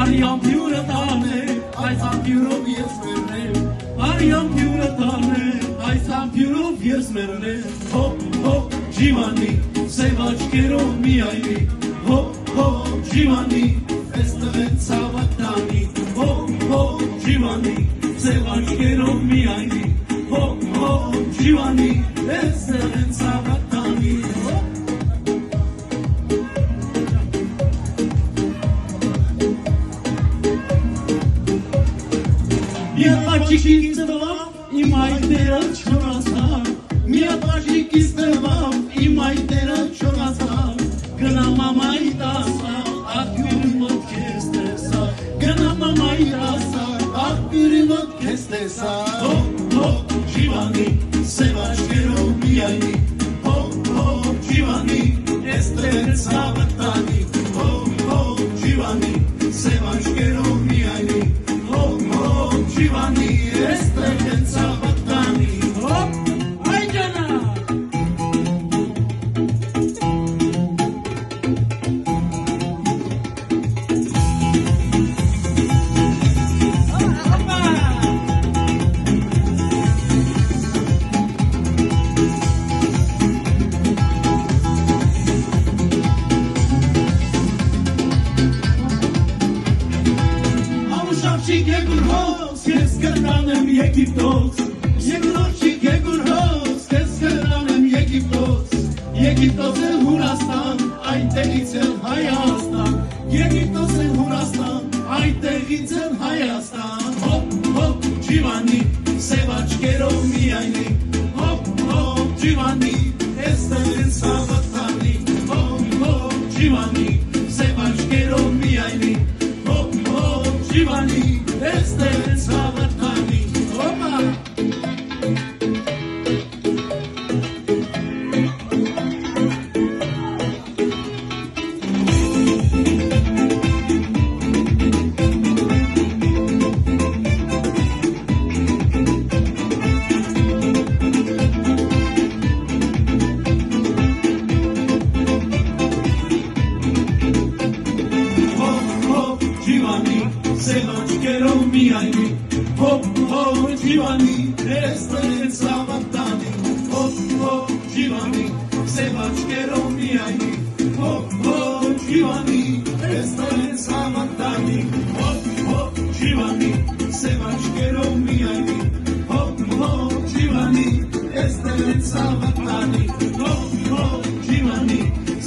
Արիան փյուրը տանը, այս ամփյուրով ես մերնեմ, Արիան փյուրը տանը, այս ամփյուրով ես մերնեմ, հոպ, հոպ, ջիվանի, սև աչքերով միայնի, հոպ, հոպ, ջիվանի, էստեղ են ցավատանի, հոպ, հոպ, ջիվանի, սև աչքերով միայնի, հոպ, հոպ, ջիվանի, էստեղ են ցավատանի, հոպ, Miatacikis devam, imaydera çorasam. Miatacikis devam, imaydera çorasam. Gınamamaytasa, akgürümot kestesa. Gınamamaytasa, akgürümot kestesa. Hop hop civani, sevaşkero miyani. Hop hop civani, esteren sabatani. Hop hop civani, sevaşkero miyani. Civani, estegen sabatani, hop, ay cana. Kes kırdanım Yekiptos, Yekiptos, Yekiptos, kes kırdanım Yekiptos, Yekiptos'ın Hurastan, ayteğitsen Hayastan, Yekiptos'ın Hurastan, ayteğitsen Hayastan, hop hop civani, sevaçkero miyayni, hop hop civani, estelen sabatani, hop hop civani, sevaçkero miyayni, hop hop civani, estelen sabatani, hopa. Sevaçkero miyayni, hop hop civani, estelen sabatani, hop hop civani, sevaçkero miyayni, hop hop civani, estelen sabatani, hop hop civani, sevaçkero miyayni, hop hop civani, estelen sabatani, hop hop civani,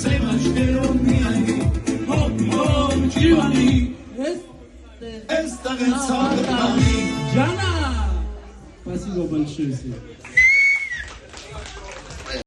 sevaçkero miyayni, hop hop civani. Esta Jana! Спасибо большое.